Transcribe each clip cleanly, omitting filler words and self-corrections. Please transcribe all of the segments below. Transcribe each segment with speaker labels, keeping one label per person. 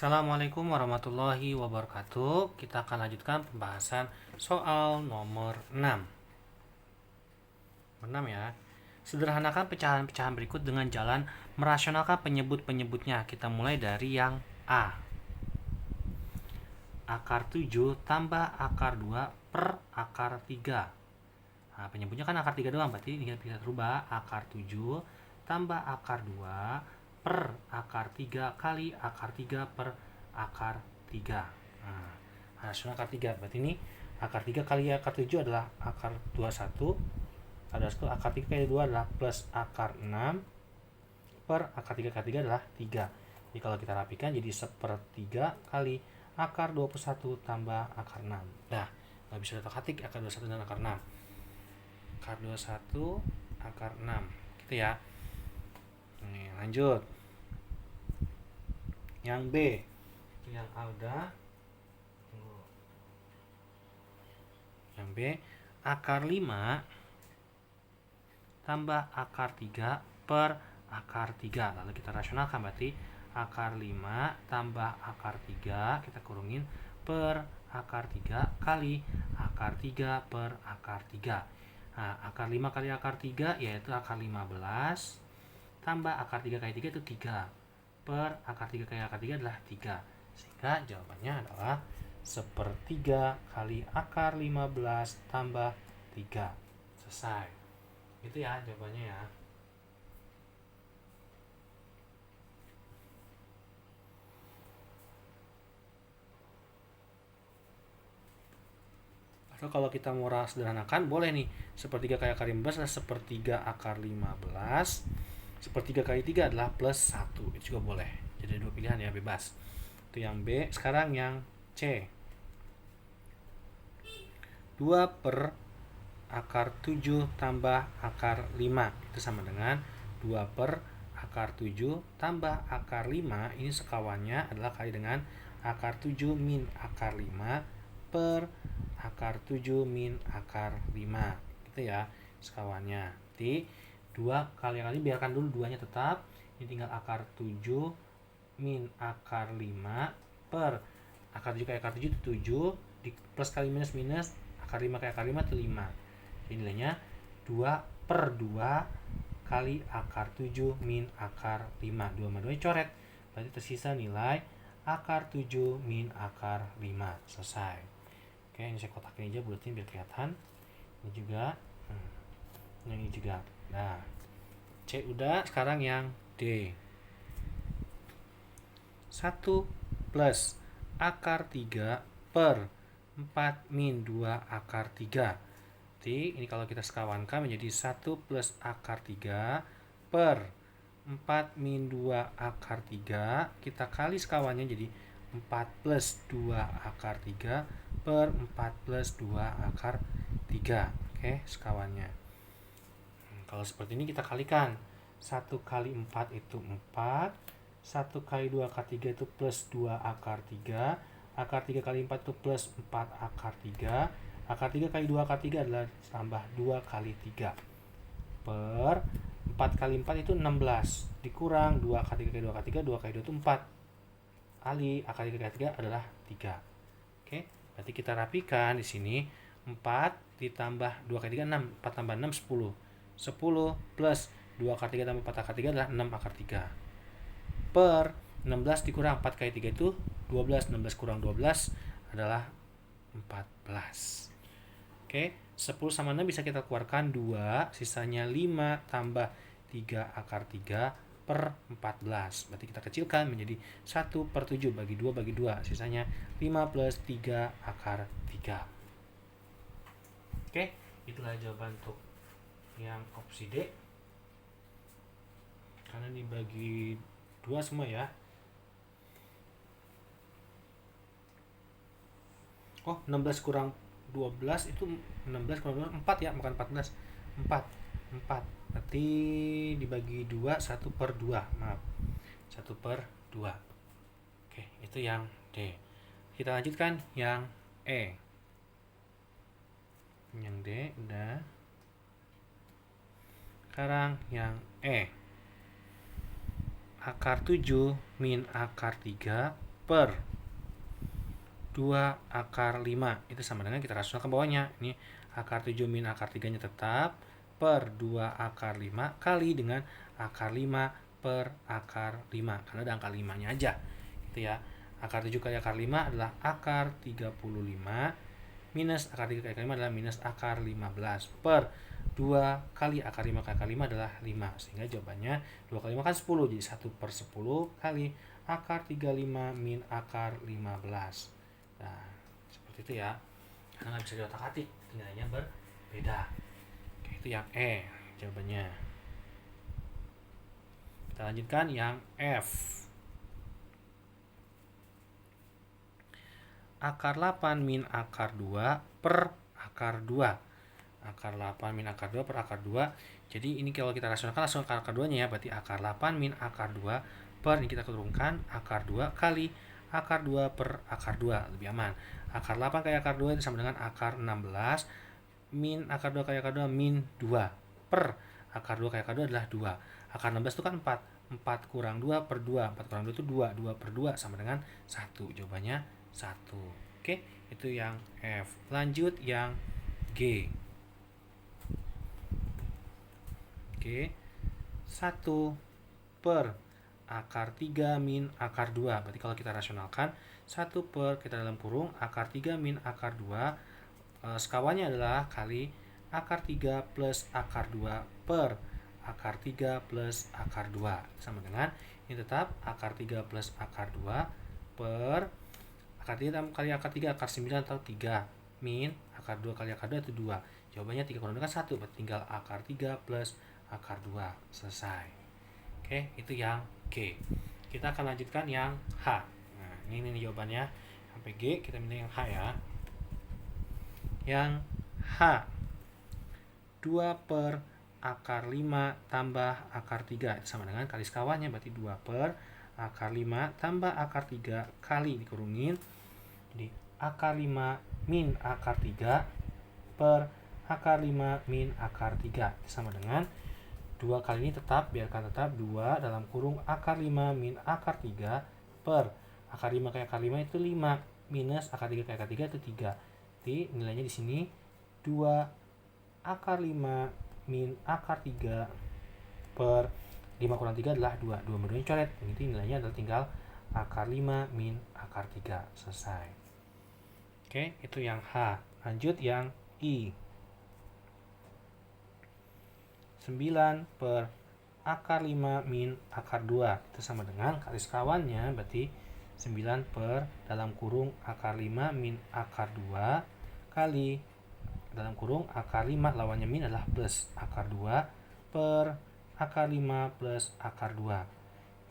Speaker 1: Assalamualaikum warahmatullahi wabarakatuh. Kita akan lanjutkan pembahasan soal nomor 6. 6 ya. Sederhanakan pecahan-pecahan berikut dengan jalan merasionalkan penyebut-penyebutnya. Kita mulai dari yang A. Akar 7 tambah akar 2 per akar 3. Nah, penyebutnya kan akar 3 doang, berarti ini kita rubah akar 7 tambah akar 2 per akar 3 kali akar 3 per akar 3. Nah, rasional akar 3. Berarti ini akar 3 kali akar 7 adalah akar 21. Ada akar 3 kali 2 adalah plus akar 6 per akar 3 kali 3 adalah 3. Jadi kalau kita rapikan jadi sepertiga kali akar 21 tambah akar 6. Nah, nggak bisa otak-atik akar 21 dan akar 6. Akar 21 akar 6 gitu ya. Nih, lanjut. Yang B. Yang A udah. Yang B, akar 5 tambah akar 3 per akar 3. Lalu kita rasionalkan, berarti akar 5 tambah akar 3 kita kurungin per akar 3 kali akar 3 per akar 3. Nah, akar 5 kali akar 3 yaitu akar 15 tambah akar 3 kali 3 itu 3 per akar 3 kali akar 3 adalah 3. Sehingga jawabannya adalah sepertiga kali akar 15 tambah 3. Selesai. Itu ya jawabannya ya. Atau kalau kita mau sederhanakan boleh nih, sepertiga kali akar 15 adalah sepertiga akar 15. Sepertiga kali 3 adalah plus 1. Itu juga boleh. Jadi dua pilihan ya, bebas. Itu yang B. Sekarang yang C. 2 per akar 7 tambah akar 5. Itu sama dengan 2 per akar 7 tambah akar 5. Ini sekawannya adalah kali dengan akar 7 min akar 5 per akar 7 min akar 5. Gitu ya sekawannya. Jadi 2 kali biarkan dulu 2-nya tetap. Ini tinggal akar 7 min akar 5 per akar 7 kali akar 7 itu 7, di plus kali minus minus akar 5 kali akar 5 itu 5. Jadi nilainya 2 per 2 kali akar 7 min akar 5. 2 sama 2 coret. Berarti tersisa nilai akar 7 min akar 5. Selesai. Oke, ini saya kotakin aja bulatin biar kelihatan. Ini juga. Ini juga. Nah, C udah, sekarang yang D. 1 plus akar 3 per 4 min 2 akar 3. Jadi ini kalau kita sekawankan menjadi 1 plus akar 3 per 4 min 2 akar 3. Kita kali sekawannya jadi 4 plus 2 akar 3 per 4 plus 2 akar 3. Oke, sekawannya. Kalau seperti ini kita kalikan. 1 kali 4 itu 4. 1 kali 2 akar 3 itu plus 2 akar 3. Akar 3 kali 4 itu plus 4 akar 3. Akar 3 kali 2 akar 3 adalah tambah 2 kali 3. Per 4 kali 4 itu 16. Dikurang 2 akar 3 kali 2 akar 3. 2 kali 2 itu 4. Kali akar 3 kali 3 adalah 3. Oke, berarti kita rapikan di sini. 4 ditambah 2 kali 3, 6. 4 tambah 6, 10. 10 plus 2 akar 3 tambah 4 akar 3 adalah 6 akar 3. Per 16 dikurang 4 kali 3 itu 12. 16 kurang 12 adalah 14. Oke, 10 sama 6 bisa kita keluarkan 2. Sisanya 5 tambah 3 akar 3 per 14. Berarti kita kecilkan menjadi 1 per 7 bagi 2 bagi 2. Sisanya 5 plus 3 akar 3. Oke, itulah jawaban untuk yang opsi D. Karena dibagi 2 semua ya. Oh, 16 kurang 12 itu 16 kurang 12 4 ya, bukan 14. 4. Berarti dibagi 2 1 per 2. Maaf. 1 per 2. Oke, itu yang D. Kita lanjutkan yang E. Yang D udah. Sekarang yang E. Akar 7 min akar 3 per 2 akar 5. Itu sama dengan kita rasionalkan bawahnya. Ini akar 7 min akar 3-nya tetap per 2 akar 5 kali dengan akar 5 per akar 5. Karena ada angka 5-nya aja. Gitu ya. Akar 7 kali akar 5 adalah akar 35 minus akar 3 kali akar 5 adalah minus akar 15 per 2 kali akar 5 kali akar 5 adalah 5. Sehingga jawabannya 2 kali 5 kan 10. Jadi 1 per 10 kali akar 35 min akar 15. Nah, seperti itu ya. Karena nggak bisa diotak-atik, nilainya berbeda. Oke, itu yang E jawabannya. Kita lanjutkan yang F. Akar 8 min akar 2 per akar 2. Akar 8 min akar 2 per akar 2. Jadi ini kalau kita rasionalkan langsung akar 2-nya ya. Berarti akar 8 min akar 2 per, ini kita turunkan, akar 2 kali akar 2 per akar 2. Lebih aman. Akar 8 kali akar 2 itu sama dengan akar 16 min akar 2 kali akar 2 min 2 per akar 2 kali akar 2 adalah 2. Akar 16 itu kan 4. 4 kurang 2 per 2. 4 kurang 2 itu 2. 2 per 2 sama dengan 1. Jawabannya 1. Oke, itu yang F. Lanjut yang G. Oke. 1 per akar 3 min akar 2. Berarti kalau kita rasionalkan 1 per, kita dalam kurung, akar 3 min akar 2, sekawannya adalah kali akar 3 plus akar 2 per akar 3 plus akar 2. Sama dengan, ini tetap akar 3 plus akar 2 per akar 3 kali akar 3, akar 9 atau 3 min akar 2 kali akar 2 itu 2. Jawabannya 3 kurang 2 kan 1, berarti tinggal akar 3 plus akar 2. Selesai. Oke, itu yang G. Kita akan lanjutkan yang H. Nah, ini jawabannya sampai G, kita milih yang H ya. Yang H. 2 per akar 5 tambah akar 3. Itu sama dengan kali sekawannya, berarti 2 per akar 5 tambah akar 3 kali dikurungin. Jadi akar 5 min akar 3 per akar 5 min akar 3. Itu sama dengan 2 kali ini tetap, biarkan tetap 2 dalam kurung akar 5 min akar 3 per akar 5 kali akar 5 itu 5 minus akar 3 kali akar 3 itu 3. Jadi nilainya di sini 2 akar 5 min akar 3 per 5 kurang 3 adalah 2. 2 berdua coret. Jadi nilainya adalah tinggal akar 5 min akar 3. Selesai. Oke, itu yang H. Lanjut yang I. 9 per akar 5 min akar 2. Itu sama dengan kali sekawannya, berarti 9 per dalam kurung akar 5 min akar 2 kali dalam kurung akar 5 lawannya min adalah plus akar 2 per akar 5 plus akar 2.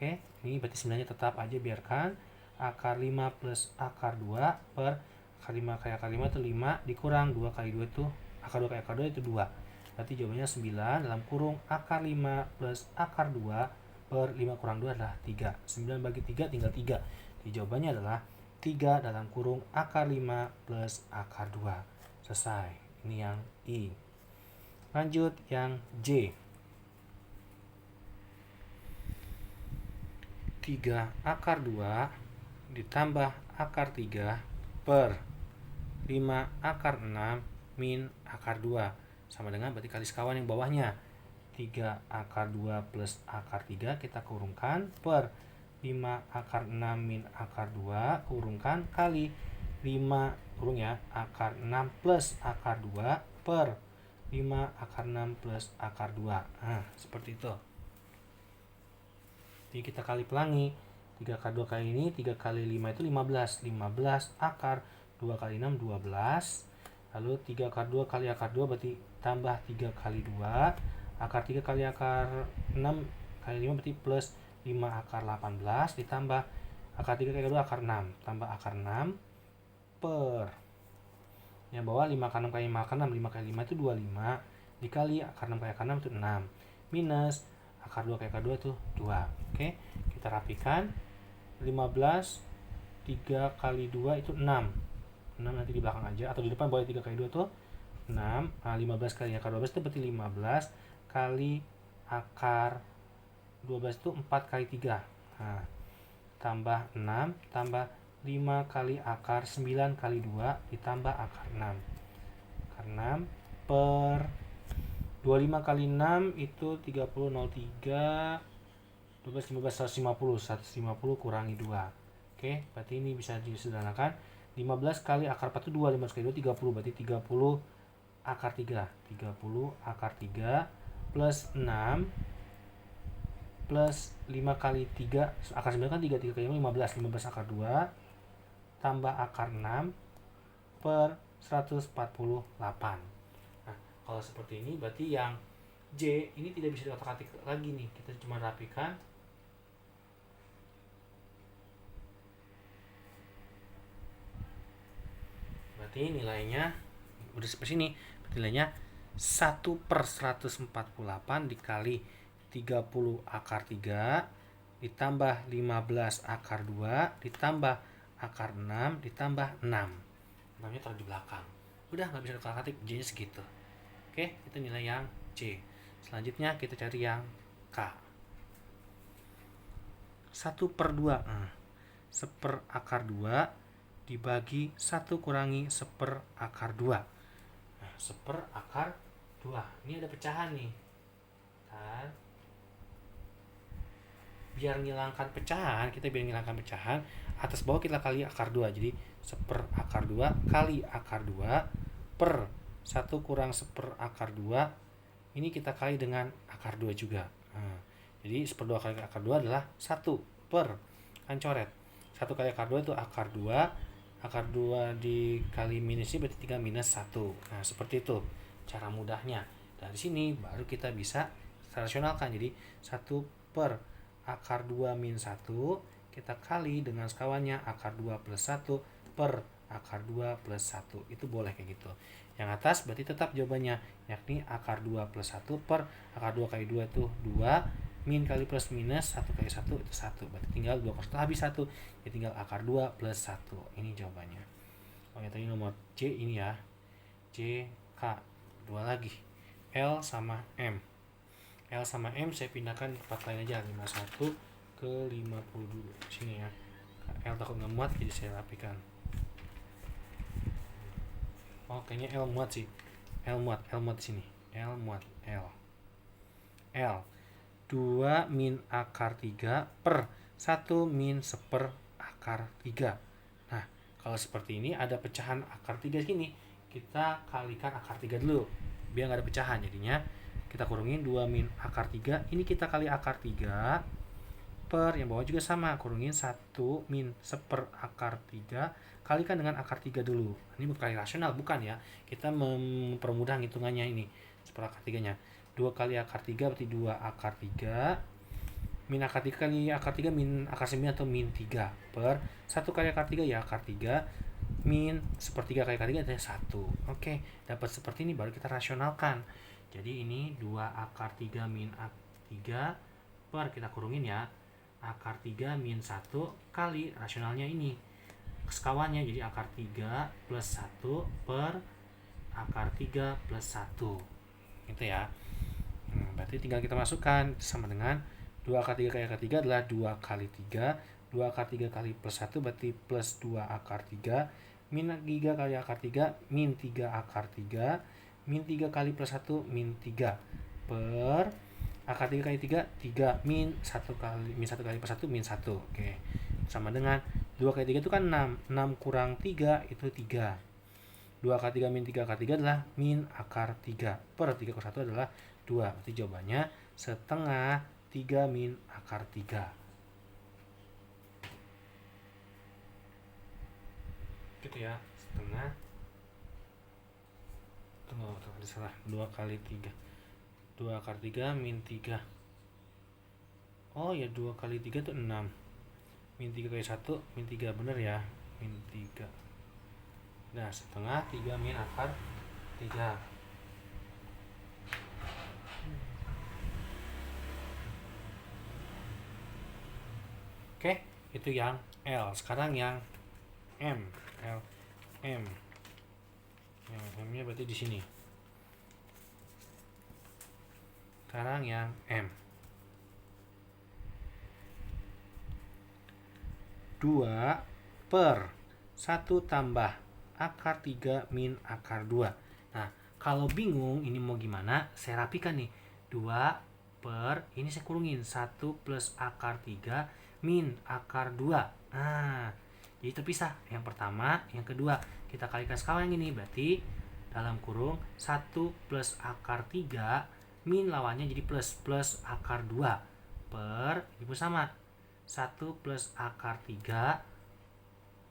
Speaker 1: Oke, ini berarti 9-nya tetap aja, biarkan akar 5 plus akar 2 per akar 5 kali akar 5 itu 5 dikurang 2 kali 2 itu akar 2 kali akar 2 itu 2. Berarti jawabannya 9 dalam kurung akar 5 plus akar 2 per 5 kurang 2 adalah 3. 9 bagi 3 tinggal 3. Jadi jawabannya adalah 3 dalam kurung akar 5 plus akar 2. Selesai. Ini yang I. Lanjut yang J. 3 akar 2 ditambah akar 3 per 5 akar 6 min akar 2. Sama dengan berarti kali sekawan yang bawahnya. 3 akar 2 plus akar 3 kita kurungkan per 5 akar 6 min akar 2 kurungkan kali 5 kurung ya akar 6 plus akar 2 per 5 akar 6 plus akar 2. Nah, seperti itu. Jadi kita kali pelangi. 3 akar 2 kali ini, 3 kali 5 itu 15. 15 akar 2 kali 6, 12. Lalu 3 akar 2 kali akar 2 berarti tambah 3 kali 2. Akar 3 kali akar 6 kali 5 berarti plus 5 akar 18. Ditambah akar 3 kali 2 akar 6. Tambah akar 6 per. Yang bawah 5 akar 6 kali 5 akar 6. 5 kali 5 itu 25. Dikali akar 6 kali akar 6 itu 6. Minus akar 2 kali akar 2 itu 2. Oke, kita rapikan. 15 3 kali 2 itu 6. 6 nanti di belakang aja, atau di depan boleh 3 kali 2 tuh 6. Nah, 15 kali akar 12 itu berarti 15 kali akar 12 itu 4 kali 3. Nah, tambah 6 tambah 5 kali akar 9 kali 2 ditambah akar 6. Akar 6 per 25 kali 6 itu 30, 03, 12, 15, 150. 150 kurangi 2. Oke, berarti ini bisa disederhanakan. 15 kali akar 4 itu 2, 15 kali 2, 30. Berarti 30 akar 3. 30 akar 3 plus 6 plus 5 kali 3. Akar 9 kan 3, 3 kali 5, 15. 15 akar 2 tambah akar 6 per 148. Nah, kalau seperti ini berarti yang J ini tidak bisa diotak-atik lagi nih. Kita cuma rapikan. Berarti nilainya udah seperti sini. Berarti nilainya 1/148 dikali 30 akar 3 ditambah 15 akar 2 ditambah akar 6 ditambah 6. 6-nya taruh di belakang. Udah nggak bisa diotak-atik, J-nya segitu. Oke, itu nilai yang C. Selanjutnya kita cari yang K. 1/2. 1/2 akar 2 dibagi 1 kurangi 1/2 akar 2. Nah, 1/2 akar 2. Ini ada pecahan nih. Biar ngilangkan pecahan, atas bawah kita kali akar 2. Jadi 1/2 akar 2 kali akar 2 per 1 kurang 1/2 akar 2. Ini kita kali dengan akar 2 juga. Nah, jadi 1/2 kali akar 2 adalah 1 per, kan coret. 1 kali akar 2 itu akar 2. Akar 2 dikali minusnya berarti 3 minus 1. Nah, seperti itu cara mudahnya. Dari sini baru kita bisa rasionalkan. Jadi 1 per akar 2 min 1 kita kali dengan sekawannya akar 2 plus 1 per akar 2 plus 1. Itu boleh kayak gitu. Yang atas berarti tetap jawabannya, yakni akar 2 plus 1 per akar 2 kali 2 itu 2, min kali plus minus 1 kali 1 itu 1. Berarti tinggal 2 kali 1 habis 1. Ya tinggal akar 2 plus 1. Ini jawabannya. Oh ya, tadi nomor C ini ya. C, K. 2 lagi. L sama M. L sama M saya pindahkan ke tempat lain aja, 51 ke 52 sini ya. L takut nggak muat jadi saya rapikan. Oh, kayaknya L muat sih. L muat di sini. L muat. L 2 min akar 3 per 1 min 1/2 akar 3. Nah, kalau seperti ini ada pecahan akar 3 gini, kita kalikan akar 3 dulu biar nggak ada pecahan. Jadinya kita kurungin 2 min akar 3, ini kita kali akar 3 per yang bawah juga sama, kurungin 1 min 1/2 akar 3 kalikan dengan akar 3 dulu. Ini bukan kali rasional, bukan ya, kita mempermudah hitungannya. Ini 1/2 akar 3 nya 2 kali akar 3 berarti 2 akar 3 min akar 3 kali akar 3 min akar 9 atau min 3 per 1 kali akar 3 ya akar 3 min 1/3 kali akar 3 adalah 1. Oke, dapat seperti ini baru kita rasionalkan. Jadi ini 2 akar 3 min akar 3 per, kita kurungin ya, akar 3 min 1 kali rasionalnya ini sekawannya, jadi akar 3 plus 1 per akar 3 plus 1 gitu ya. Berarti tinggal kita masukkan sama dengan 2 akar 3 kali akar 3 adalah 2 kali 3. 2 akar 3 kali plus 1 berarti plus 2 akar 3 min 3 kali akar 3 min 3 akar 3 min 3 kali plus 1 min 3 per akar 3 kali 3 3 min 1 kali plus 1 min 1. Oke, sama dengan 2 kali 3 itu kan 6. 6 kurang 3 itu 3. 2 akar 3 min 3 akar 3 adalah min akar 3 per 3 kurang 1 adalah 2. Berarti jawabannya setengah 3 min akar 3. Gitu ya, setengah. Tunggu, ada salah. 2 kali 3. 2 akar 3 min 3. Oh ya, 2 kali 3 itu 6. Min 3 kali 1 min 3, bener ya, min 3. Nah, setengah 3 min akar 3. Oke, itu yang L. Sekarang yang M. M. Yang M-nya berarti di sini. Sekarang yang M. 2 per 1 tambah akar 3 min akar 2. Nah, kalau bingung ini mau gimana, saya rapikan nih. 2 per, ini saya kurungin, 1 plus akar 3 min akar 2. Nah, jadi terpisah. Yang pertama, yang kedua. Kita kalikan sekawan yang ini, berarti dalam kurung 1 plus akar 3 min lawannya jadi plus akar 2 per, ini sama, 1 plus akar 3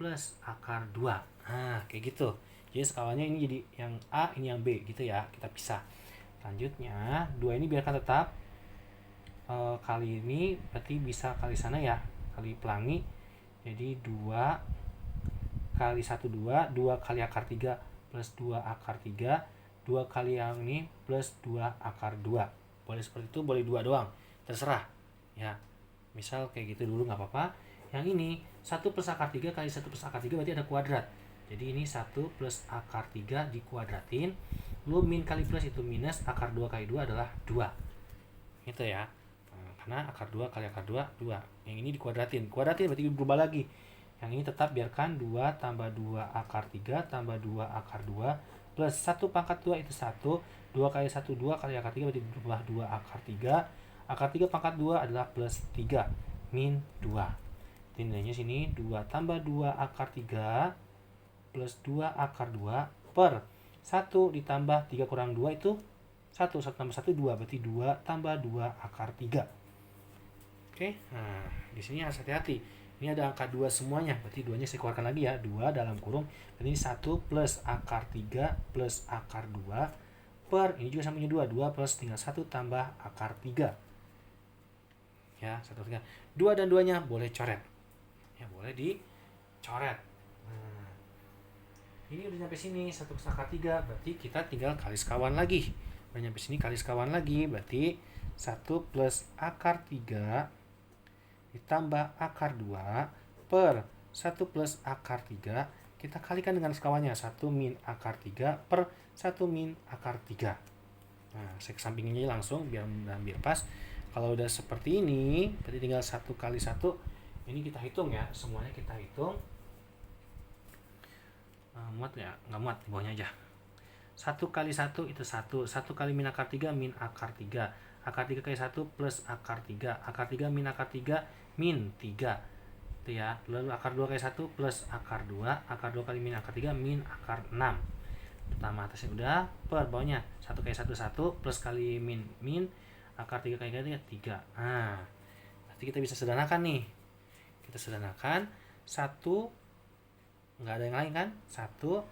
Speaker 1: plus akar 2. Nah, kayak gitu. Jadi skalanya ini jadi yang A, ini yang B gitu ya. Kita pisah. Selanjutnya, 2 ini biarkan tetap. Kali ini berarti bisa kali sana ya. Kali pelangi. Jadi 2 kali 1, 2. 2 kali akar 3 plus 2 akar 3. 2 kali yang ini plus 2 akar 2. Boleh seperti itu, boleh 2 doang. Terserah. Ya. Misal kayak gitu dulu nggak apa-apa. Yang ini 1 plus akar 3 kali 1 plus akar 3 berarti ada kuadrat. Jadi ini 1 plus akar 3 dikuadratin. Lalu min kali plus itu minus, akar 2 kali 2 adalah 2. Gitu ya. Nah, karena akar 2 kali akar 2, 2. Yang ini dikuadratin. Kuadratin berarti berubah lagi. Yang ini tetap biarkan 2 tambah 2 akar 3 tambah 2 akar 2 plus 1 pangkat 2 itu 1. 2 kali 1, 2 kali akar 3 berarti berubah 2 akar 3. Akar 3 pangkat 2 adalah plus 3 min 2. Nilainya sini 2 tambah 2 akar 3 plus 2 akar 2 per 1 ditambah 3 kurang 2 itu 1. 1 tambah 1, 2. Berarti 2 tambah 2 akar 3. Oke, nah di sini harus hati-hati. Ini ada angka 2 semuanya. Berarti 2-nya saya keluarkan lagi ya. 2 dalam kurung. Berarti ini 1 plus akar 3 plus akar 2 per, ini juga sama 2. 2 plus tinggal 1 tambah akar 3. Ya, 1 3. 2 dan 2-nya boleh coret. Ya, boleh dicoret. Nah, ini udah nyampe sini 1 plus akar 3, berarti kita tinggal kali sekawan lagi. Udah nyampe sini kali sekawan lagi, berarti 1 plus akar 3 ditambah akar 2 per 1 plus akar 3, kita kalikan dengan sekawannya 1 min akar 3 per 1 min akar 3. Nah, saya kesampingin aja langsung biar pas. Kalau udah seperti ini, berarti tinggal 1 kali 1. Ini kita hitung ya, semuanya kita hitung. Muat ya? Nggak muat, di bawahnya aja. 1 kali 1 itu 1. 1 kali min akar 3 min akar 3. Akar 3 kali 1 plus akar 3. Akar 3 min akar 3 min 3. Itu ya. Lalu akar 2 kali 1 plus akar 2. Akar 2 kali min akar 3 min akar 6. Pertama atasnya udah, per bawahnya 1 kali 1 1 plus kali min akar 3 kali 3 3. Nah, nanti kita bisa sederhanakan nih. Kita sederhanakan 1, nggak ada yang lain kan, 1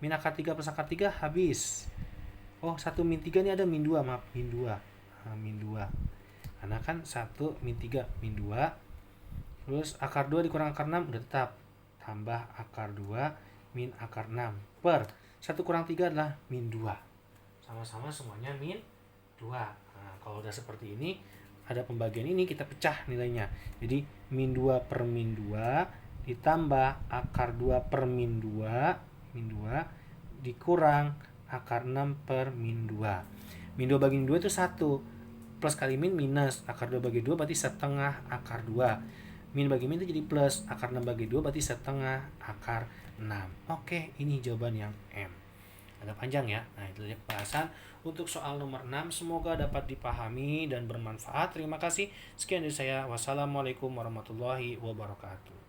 Speaker 1: min akar 3 plus akar 3 habis. Oh, 1 min 3 ini ada min 2, maaf, min 2. Nah, min 2 karena kan 1 min 3 min 2, terus akar 2 dikurang akar 6 udah tetap, tambah akar 2 min akar 6 per 1 kurang 3 adalah min 2. Sama-sama semuanya min 2. Nah, kalau udah seperti ini, ada pembagian ini kita pecah nilainya. Jadi min 2 per min 2 ditambah akar 2 per min 2 dikurang akar 6 per min 2. Min 2 bagi min 2 itu 1. Plus kali min minus. Akar 2 bagi 2 berarti setengah akar 2. Min bagi min itu jadi plus. Akar 6 bagi 2 berarti setengah akar 6. Oke, ini jawaban yang M. Agak panjang ya. Nah, itu aja pembahasan untuk soal nomor 6. Semoga dapat dipahami dan bermanfaat. Terima kasih. Sekian dari saya. Wassalamualaikum warahmatullahi wabarakatuh.